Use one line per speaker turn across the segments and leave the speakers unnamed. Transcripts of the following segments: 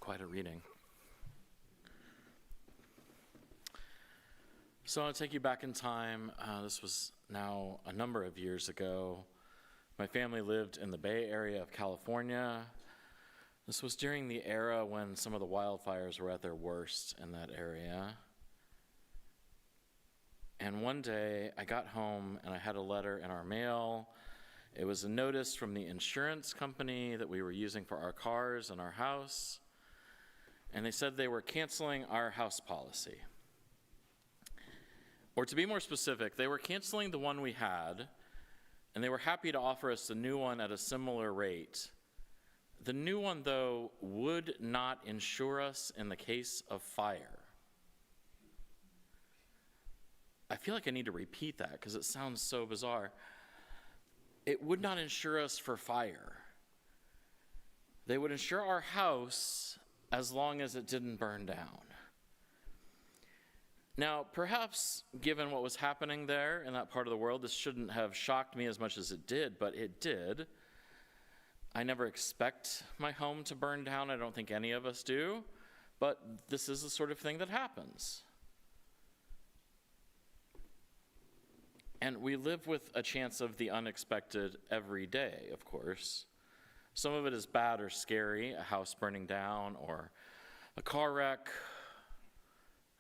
quite a reading. So I'll take you back in time. This was now a number of years ago. My family lived in the Bay Area of California. This was during the era when some of the wildfires were at their worst in that area. And one day I got home and I had a letter in our mail. It was a notice from the insurance company that we were using for our cars and our house. And they said they were canceling our house policy. Or to be more specific, they were canceling the one we had, and they were happy to offer us a new one at a similar rate. The new one, though, would not insure us in the case of fire. I feel like I need to repeat that because it sounds so bizarre. It would not insure us for fire. They would insure our house as long as it didn't burn down. Now, perhaps given what was happening there in that part of the world, this shouldn't have shocked me as much as it did, but it did. I never expect my home to burn down. I don't think any of us do, but this is the sort of thing that happens. And we live with a chance of the unexpected every day, of course. Some of it is bad or scary, a house burning down or a car wreck,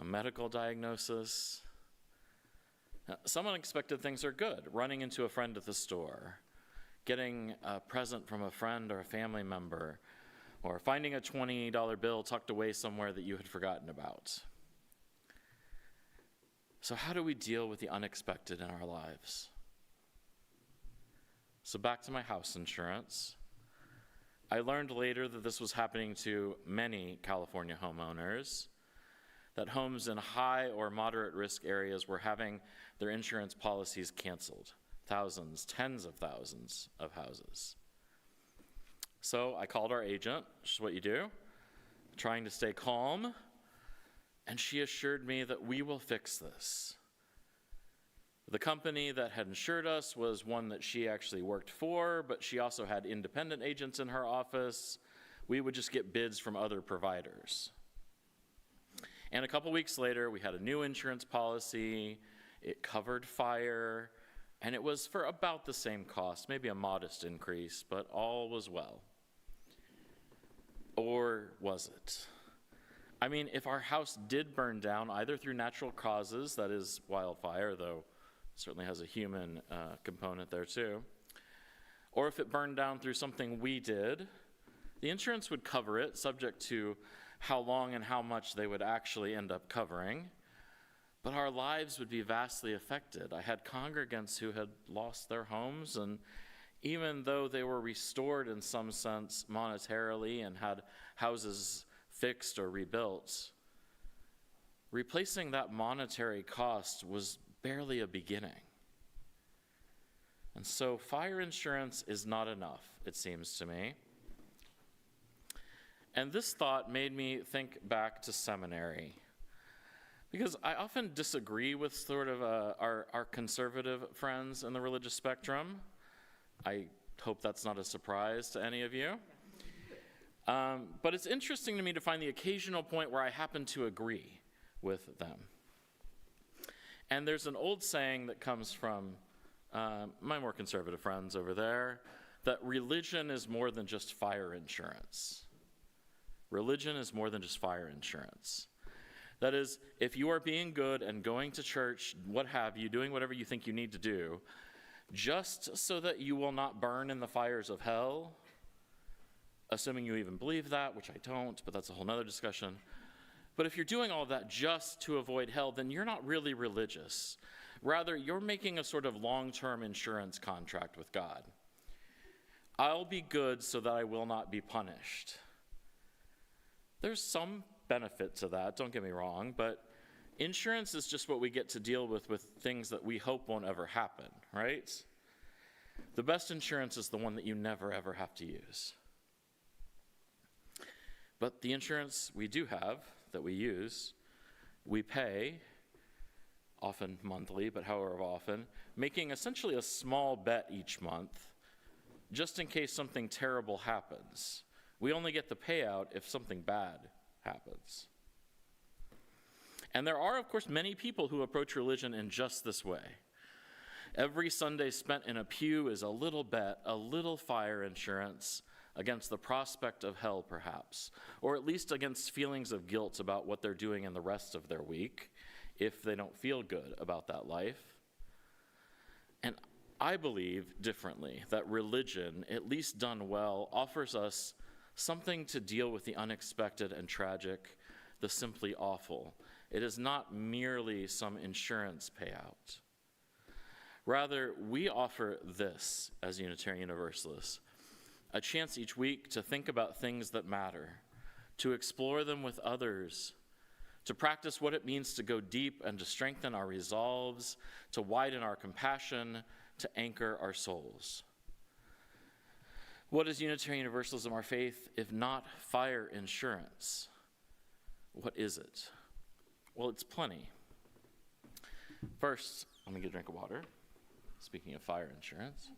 a medical diagnosis. Some unexpected things are good, running into a friend at the store, getting a present from a friend or a family member, or finding a $20 bill tucked away somewhere that you had forgotten about. So how do we deal with the unexpected in our lives? So back to my house insurance. I learned later that this was happening to many California homeowners, that homes in high or moderate risk areas were having their insurance policies canceled. Thousands, tens of thousands of houses. So I called our agent, which is what you do, trying to stay calm, and she assured me that we will fix this. The company that had insured us was one that she actually worked for, but she also had independent agents in her office. We would just get bids from other providers. And a couple weeks later, we had a new insurance policy. It covered fire, and it was for about the same cost, maybe a modest increase, but all was well. Or was it? I mean, if our house did burn down, either through natural causes, that is wildfire, though it certainly has a human component there too, or if it burned down through something we did, the insurance would cover it, subject to how long and how much they would actually end up covering, but our lives would be vastly affected. I had congregants who had lost their homes, and even though they were restored in some sense monetarily and had houses fixed or rebuilt, replacing that monetary cost was barely a beginning. And so fire insurance is not enough, it seems to me. And this thought made me think back to seminary, because I often disagree with sort of our conservative friends in the religious spectrum. I hope that's not a surprise to any of you. But it's interesting to me to find the occasional point where I happen to agree with them. And there's an old saying that comes from my more conservative friends over there, that religion is more than just fire insurance. Religion is more than just fire insurance. That is, if you are being good and going to church, what have you, doing whatever you think you need to do, just so that you will not burn in the fires of hell, assuming you even believe that, which I don't, but that's a whole nother discussion. But if you're doing all of that just to avoid hell, then you're not really religious. Rather, you're making a sort of long-term insurance contract with God. I'll be good so that I will not be punished. There's some benefit to that, don't get me wrong, but insurance is just what we get to deal with things that we hope won't ever happen, right? The best insurance is the one that you never ever have to use. But the insurance we do have, that we use, we pay, often monthly, but however often, making essentially a small bet each month, just in case something terrible happens. We only get the payout if something bad happens. And there are, of course, many people who approach religion in just this way. Every Sunday spent in a pew is a little bet, a little fire insurance against the prospect of hell, perhaps, or at least against feelings of guilt about what they're doing in the rest of their week if they don't feel good about that life. And I believe differently, that religion, at least done well, offers us something to deal with the unexpected and tragic, the simply awful. It is not merely some insurance payout. Rather, we offer this as Unitarian Universalists, a chance each week to think about things that matter, to explore them with others, to practice what it means to go deep and to strengthen our resolves, to widen our compassion, to anchor our souls. What is Unitarian Universalism, our faith, if not fire insurance? What is it? Well, it's plenty. First, let me get a drink of water. Speaking of fire insurance.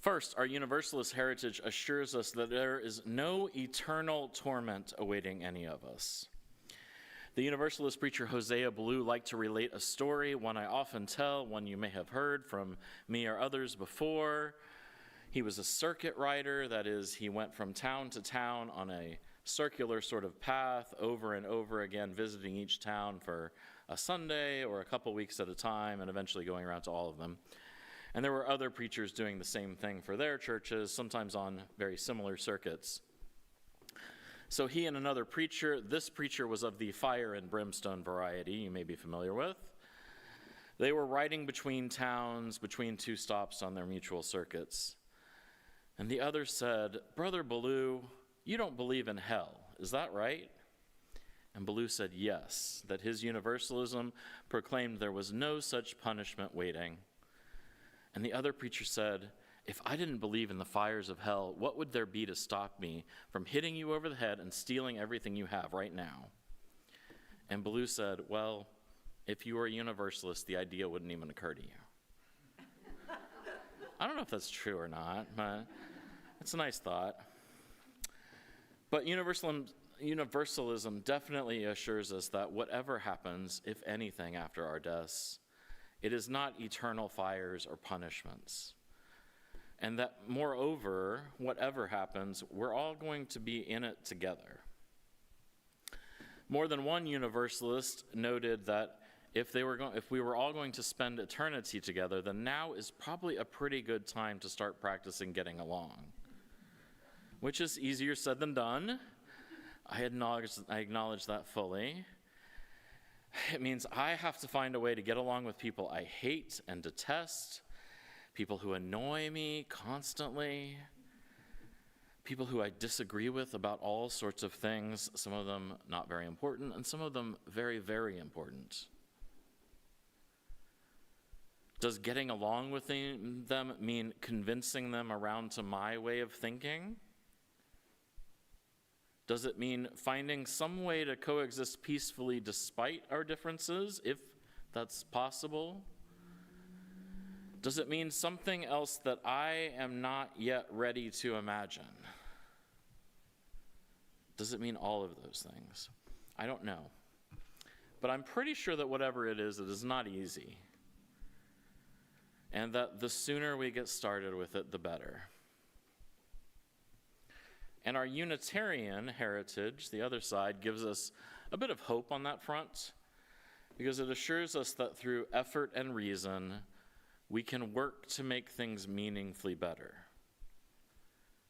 First, our Universalist heritage assures us that there is no eternal torment awaiting any of us. The Universalist preacher Hosea Ballou liked to relate a story, one I often tell, one you may have heard from me or others before. He was a circuit rider, that is, he went from town to town on a circular sort of path over and over again, visiting each town for a Sunday or a couple weeks at a time, and eventually going around to all of them. And there were other preachers doing the same thing for their churches, sometimes on very similar circuits. So he and another preacher, this preacher was of the fire and brimstone variety you may be familiar with. They were riding between towns, between two stops on their mutual circuits. And the other said, "Brother Ballou, you don't believe in hell, is that right?" And Ballou said yes, that his Universalism proclaimed there was no such punishment waiting. And the other preacher said, "If I didn't believe in the fires of hell, what would there be to stop me from hitting you over the head and stealing everything you have right now?" And Ballou said, "Well, if you were a Universalist, the idea wouldn't even occur to you." I don't know if that's true or not, but it's a nice thought. But Universalism definitely assures us that whatever happens, if anything, after our deaths, it is not eternal fires or punishments. And that, moreover, whatever happens, we're all going to be in it together. More than one Universalist noted that if we were all going to spend eternity together, then now is probably a pretty good time to start practicing getting along, which is easier said than done. I acknowledge that fully. It means I have to find a way to get along with people I hate and detest, people who annoy me constantly, people who I disagree with about all sorts of things, some of them not very important, and some of them very, very important. Does getting along with them mean convincing them around to my way of thinking? Does it mean finding some way to coexist peacefully despite our differences, if that's possible? Does it mean something else that I am not yet ready to imagine? Does it mean all of those things? I don't know. But I'm pretty sure that whatever it is not easy. And that the sooner we get started with it, the better. And our Unitarian heritage, the other side, gives us a bit of hope on that front, because it assures us that through effort and reason, we can work to make things meaningfully better.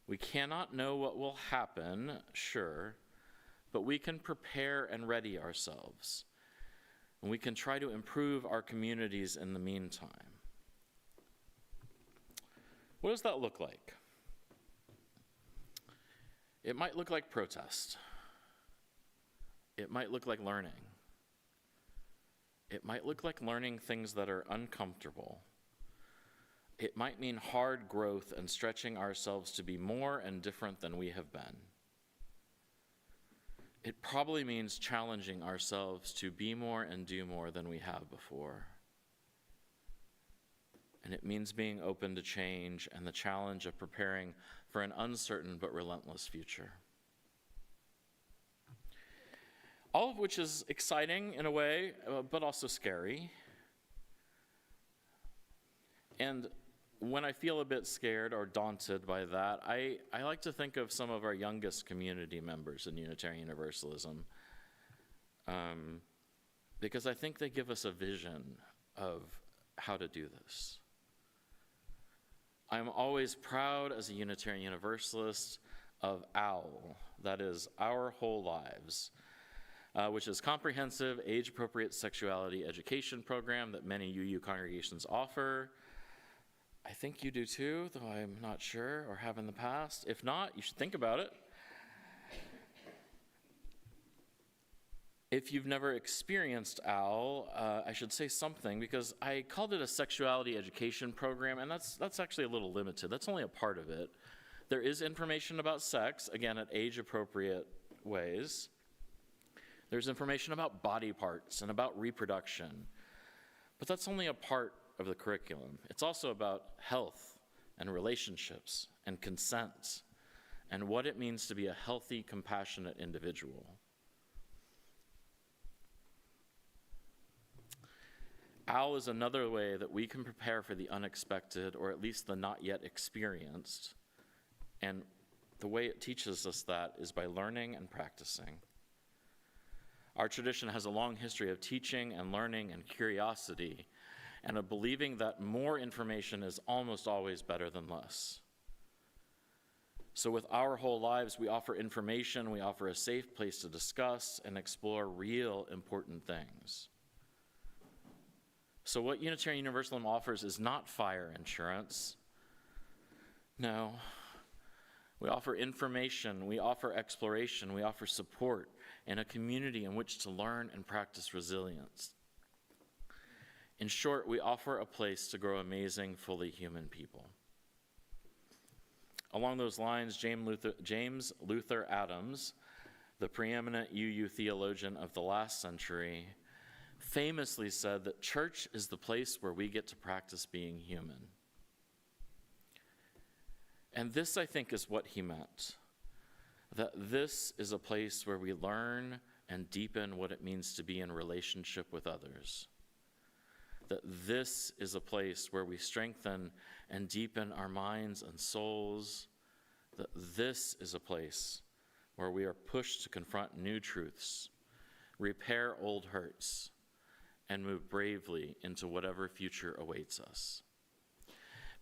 We cannot know what will happen, sure, but we can prepare and ready ourselves. And we can try to improve our communities in the meantime. What does that look like? It might look like protest. It might look like learning. It might look like learning things that are uncomfortable. It might mean hard growth and stretching ourselves to be more and different than we have been. It probably means challenging ourselves to be more and do more than we have before. and it means being open to change and the challenge of preparing for an uncertain but relentless future. All of which is exciting in a way, but also scary. And when I feel a bit scared or daunted by that, I like to think of some of our youngest community members in Unitarian Universalism, because I think they give us a vision of how to do this. I'm always proud as a Unitarian Universalist of OWL, that is Our Whole Lives, which is comprehensive age-appropriate sexuality education program that many UU congregations offer. I think you do too, though I'm not sure, or have in the past. If not, you should think about it. If you've never experienced OWL, I should say something, because I called it a sexuality education program, and that's actually a little limited. That's only a part of it. There is information about sex, again, at age-appropriate ways. There's information about body parts and about reproduction, but that's only a part of the curriculum. It's also about health and relationships and consent and what it means to be a healthy, compassionate individual. OWL is another way that we can prepare for the unexpected, or at least the not yet experienced. And the way it teaches us that is by learning and practicing. Our tradition has a long history of teaching and learning and curiosity, and of believing that more information is almost always better than less. So with Our Whole Lives, we offer information, we offer a safe place to discuss and explore real important things. So what Unitarian Universalism offers is not fire insurance. No. We offer information, we offer exploration, we offer support, and a community in which to learn and practice resilience. In short, we offer a place to grow amazing, fully human people. Along those lines, James Luther Adams, the preeminent UU theologian of the last century, famously said that church is the place where we get to practice being human. And this, I think, is what he meant. That this is a place where we learn and deepen what it means to be in relationship with others. That this is a place where we strengthen and deepen our minds and souls. That this is a place where we are pushed to confront new truths, repair old hurts, and move bravely into whatever future awaits us.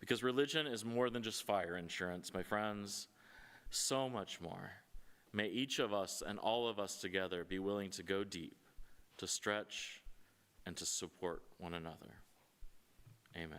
Because religion is more than just fire insurance, my friends, so much more. May each of us and all of us together be willing to go deep, to stretch, and to support one another. Amen.